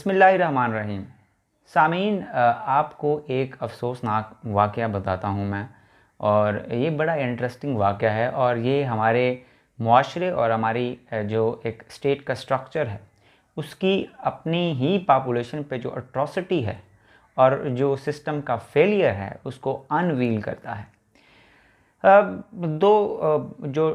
बिस्मिल्लाहिर्रहमानिर्रहीम। सामीन, आपको एक अफ़सोसनाक वाक़या बताता हूँ मैं। और ये बड़ा इंटरेस्टिंग वाक़या है और ये हमारे मुआशरे और हमारी जो एक स्टेट का स्ट्रक्चर है उसकी अपनी ही पॉपुलेशन पे जो अट्रॉसिटी है और जो सिस्टम का फेलियर है उसको अनवील करता है। दो जो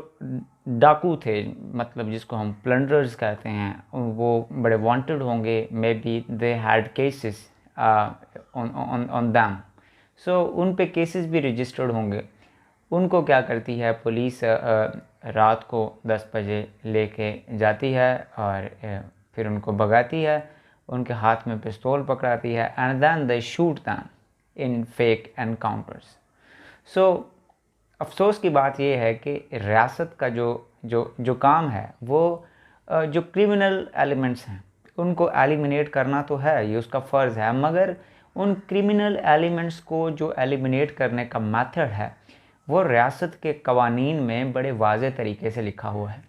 डाकू थे, मतलब जिसको हम प्लंडर्स कहते हैं, वो बड़े वांटेड होंगे। Maybe they had cases on them, so उन पे केसेस भी रजिस्टर्ड होंगे। उनको क्या करती है पुलिस, रात को 10 बजे लेके जाती है और फिर उनको भगाती है, उनके हाथ में पिस्तौल पकड़ाती है and then they shoot them in fake encounters. So अफ़सोस की बात यह है कि रियासत का जो जो जो काम है वो जो क्रिमिनल एलिमेंट्स हैं उनको एलिमिनेट करना तो है, ये उसका फ़र्ज़ है, मगर उन क्रिमिनल एलिमेंट्स को जो एलिमिनेट करने का मेथड है वो रियासत के कवानीन में बड़े वाज़े तरीके से लिखा हुआ है।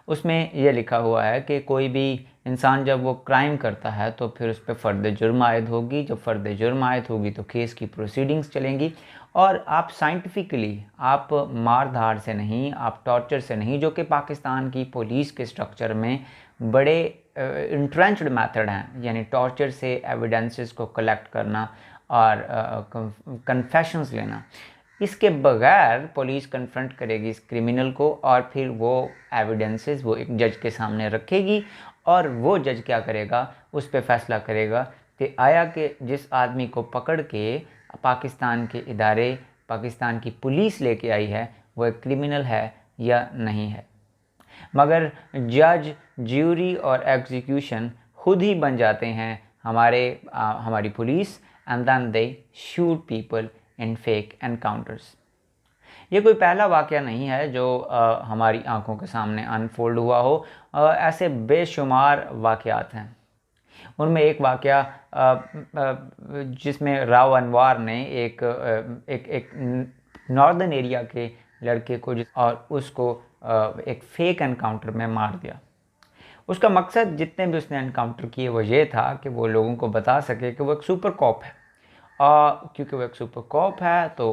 उसमें यह लिखा हुआ है कि कोई भी इंसान जब वो क्राइम करता है तो फिर उस पर फ़र्द जुर्म आयद होगी। जब फ़र्द जुर्म आयद होगी तो केस की प्रोसीडिंग्स चलेंगी और आप साइंटिफिकली, आप मार धाड़ से नहीं, आप टॉर्चर से नहीं, जो कि पाकिस्तान की पुलिस के स्ट्रक्चर में बड़े इंट्रेंच्ड मेथड हैं, यानी टॉर्चर से एविडेंसेस को कलेक्ट करना और कन्फेशंस लेना। इसके बगैर पुलिस कन्फ्रंट करेगी इस क्रिमिनल को और फिर वो एविडेंसेस वो एक जज के सामने रखेगी और वो जज क्या करेगा, उस पर फैसला करेगा कि आया कि जिस आदमी को पकड़ के पाकिस्तान के इदारे, पाकिस्तान की पुलिस लेके आई है वो एक क्रिमिनल है या नहीं है। मगर जज, ज्यूरी और एग्जीक्यूशन खुद ही बन जाते हैं हमारी police and then they shoot people in fake encounters. ये कोई पहला वाक़या नहीं है जो हमारी आंखों के सामने अनफोल्ड हुआ हो। ऐसे बेशुमार वाक़यात हैं। उनमें एक वाक़या जिसमें राव अनवार ने एक नॉर्दर्न एरिया के लड़के को और उसको एक फ़ेक एनकाउंटर में मार दिया। उसका मकसद जितने भी उसने एनकाउंटर किए वो ये था कि वो लोगों को बता सके कि वो एक सुपर कॉप है, क्योंकि वो एक सुपर कॉप है तो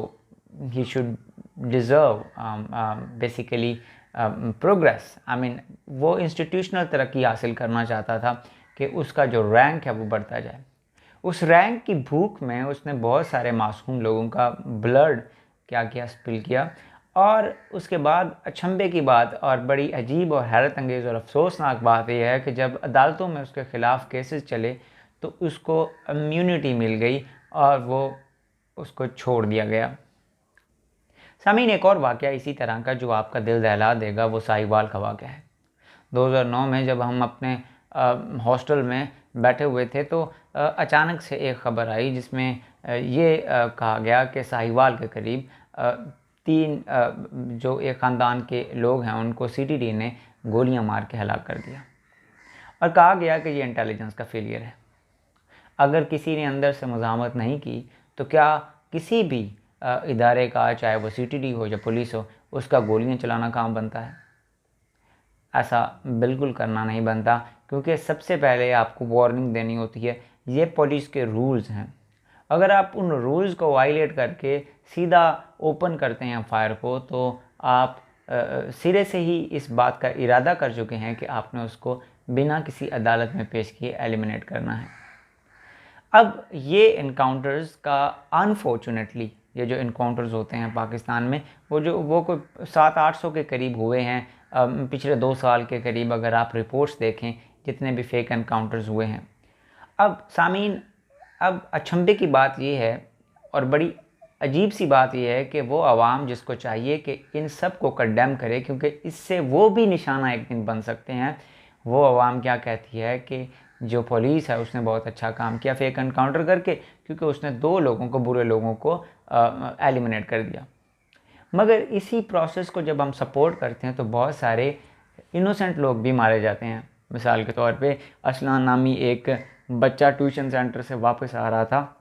he should deserve basically progress. I mean वो इंस्टीट्यूशनल तरक्की हासिल करना चाहता था कि उसका जो रैंक है वो बढ़ता जाए। उस रैंक की भूख में उसने बहुत सारे मासूम लोगों का ब्लड क्या किया, स्पिल किया। और उसके बाद अचंभे की बात और बड़ी अजीब और हैरत अंगेज़ और अफसोसनाक बात यह है कि जब अदालतों में उसके ख़िलाफ़ केसेस चले तो उसको इम्यूनिटी मिल गई और वो उसको छोड़ दिया गया। सामीन, एक और वाक़या इसी तरह का जो आपका दिल दहला देगा वो साहिवाल का वाक़या है। 2009 में जब हम अपने हॉस्टल में बैठे हुए थे तो अचानक से एक ख़बर आई जिसमें ये कहा गया कि साहिवाल के करीब 3 जो एक ख़ानदान के लोग हैं उनको सीटीडी ने गोलियां मार के हलाक कर दिया और कहा गया कि ये इंटेलिजेंस का फेलियर है। अगर किसी ने अंदर से मुज़ाहमत नहीं की तो क्या किसी भी इदारे का, चाहे वो सीटीडी हो या पुलिस हो, उसका गोलियां चलाना काम बनता है? ऐसा बिल्कुल करना नहीं बनता, क्योंकि सबसे पहले आपको वार्निंग देनी होती है। ये पुलिस के रूल्स हैं। अगर आप उन रूल्स को वायलेट करके सीधा ओपन करते हैं फायर को तो आप सिरे से ही इस बात का इरादा कर चुके हैं कि आपने उसको बिना किसी अदालत में पेश किए एलिमिनेट करना है। अब ये इनकाउंटर्स का अनफॉर्चुनेटली, ये जो इनकाउंटर्स होते हैं पाकिस्तान में वो कोई 700-800 के करीब हुए हैं पिछले 2 साल के करीब। अगर आप रिपोर्ट्स देखें जितने भी फेक एनकाउंटर्स हुए हैं। अब सामीन, अब अचंभे की बात ये है और बड़ी अजीब सी बात यह है कि वो आवाम जिसको चाहिए कि इन सब को कंडेम करे, क्योंकि इससे वो भी निशाना एक दिन बन सकते हैं, वो आवाम क्या कहती है कि जो पुलिस है उसने बहुत अच्छा काम किया फेक एनकाउंटर करके, क्योंकि उसने 2 लोगों को, बुरे लोगों को एलिमिनेट कर दिया। मगर इसी प्रोसेस को जब हम सपोर्ट करते हैं तो बहुत सारे इनोसेंट लोग भी मारे जाते हैं। मिसाल के तौर पे असलान नामी एक बच्चा ट्यूशन सेंटर से वापस आ रहा था,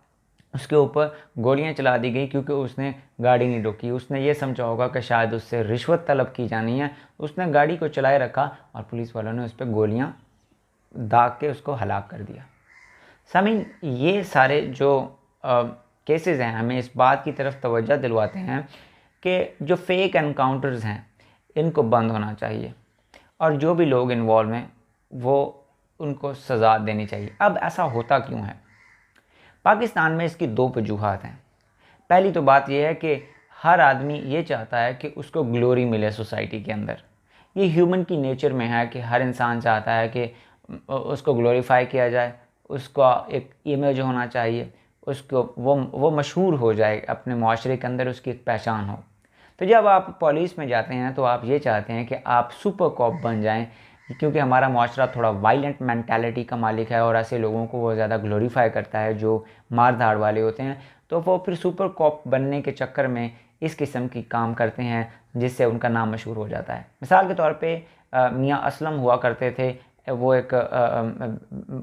उसके ऊपर गोलियां चला दी गई क्योंकि उसने गाड़ी नहीं रोकी। उसने ये समझा होगा कि शायद उससे रिश्वत तलब की जानी है, उसने गाड़ी को चलाए रखा और पुलिस वालों ने उस पर गोलियां दाग के उसको हलाक कर दिया। सामीन, ये सारे जो केसेस हैं हमें इस बात की तरफ तवज्जो दिलवाते हैं कि जो फेक एनकाउंटर्स हैं इनको बंद होना चाहिए और जो भी लोग इन्वॉल्व हैं वो उनको सज़ा देनी चाहिए। अब ऐसा होता क्यों है? पाकिस्तान में इसकी दो वजूहात हैं। पहली तो बात यह है कि हर आदमी ये चाहता है कि उसको ग्लोरी मिले सोसाइटी के अंदर। ये ह्यूमन की नेचर में है कि हर इंसान चाहता है कि उसको ग्लोरीफाई किया जाए, उसका एक इमेज होना चाहिए, उसको वो मशहूर हो जाए, अपने माशरे के अंदर उसकी एक पहचान हो। तो जब आप पुलिस में जाते हैं तो आप ये चाहते हैं कि आप सुपर कॉप बन जाएं, क्योंकि हमारा माशरा थोड़ा वायलेंट मेंटालिटी का मालिक है और ऐसे लोगों को वो ज़्यादा ग्लोरीफाई करता है जो मार धाड़ वाले होते हैं। तो वो फिर सुपर कॉप बनने के चक्कर में इस किस्म की काम करते हैं जिससे उनका नाम मशहूर हो जाता है। मिसाल के तौर पे मियाँ असलम हुआ करते थे, वो एक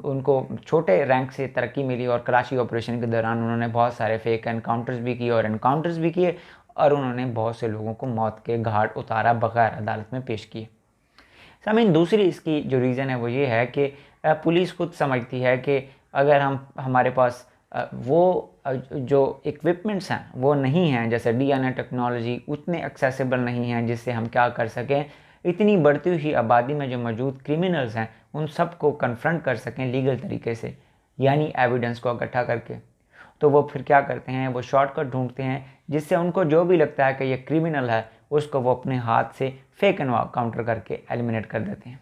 उनको छोटे रैंक से तरक्की मिली और कराची ऑपरेशन के दौरान उन्होंने बहुत सारे फेक एनकाउंटर्स भी किए और एनकाउंटर्स भी किए और उन्होंने बहुत से लोगों को मौत के घाट उतारा, बगैर अदालत में पेश किए। सामीन, दूसरी इसकी जो रीज़न है वो ये है कि पुलिस खुद समझती है कि अगर हमारे पास वो जो इक्विपमेंट्स हैं वो नहीं हैं, जैसे DNA टेक्नोलॉजी उतने एक्सेसिबल नहीं हैं जिससे हम क्या कर सकें, इतनी बढ़ती हुई आबादी में जो मौजूद क्रिमिनल्स हैं उन सब को कन्फ्रंट कर सकें लीगल तरीके से, यानी एविडेंस को इकट्ठा करके। तो वो फिर क्या करते हैं, वो शॉर्टकट ढूंढते हैं जिससे उनको जो भी लगता है कि ये क्रिमिनल है उसको वो अपने हाथ से फेक एनकाउंटर करके एलिमिनेट कर देते हैं।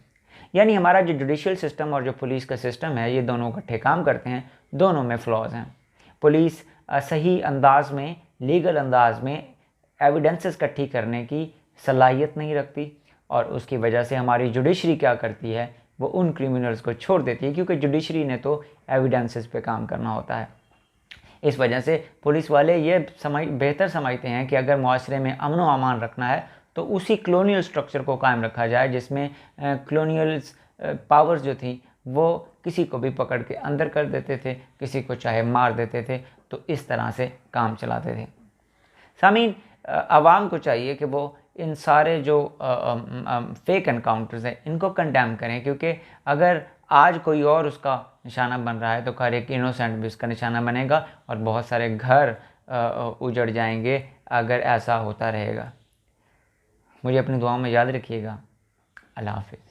यानी हमारा जो जुडिशियल सिस्टम और जो पुलिस का सिस्टम है ये दोनों इकट्ठे काम करते हैं, दोनों में फ्लॉज हैं। पुलिस सही अंदाज में, लीगल अंदाज में एविडेंसेस इकट्ठी करने की सलाहियत नहीं रखती और उसकी वजह से हमारी जुडिशरी क्या करती है, वो उन क्रिमिनल्स को छोड़ देती है, क्योंकि जुडिशरी ने तो एविडेंसेस पे काम करना होता है। इस वजह से पुलिस वाले ये बेहतर समझते हैं कि अगर मुआशरे में अमन व अमान रखना है तो उसी कॉलोनियल स्ट्रक्चर को कायम रखा जाए जिसमें कॉलोनियल पावर्स जो थी वो किसी को भी पकड़ के अंदर कर देते थे, किसी को चाहे मार देते थे, तो इस तरह से काम चलाते थे। सामीन, आवाम को चाहिए कि वो इन सारे जो फेक एनकाउंटर्स हैं इनको कंडेम करें, क्योंकि अगर आज कोई और उसका निशाना बन रहा है तो हर एक इनोसेंट भी उसका निशाना बनेगा और बहुत सारे घर उजड़ जाएंगे अगर ऐसा होता रहेगा। मुझे अपनी दुआओं में याद रखिएगा। अल्लाह हाफ़िज़।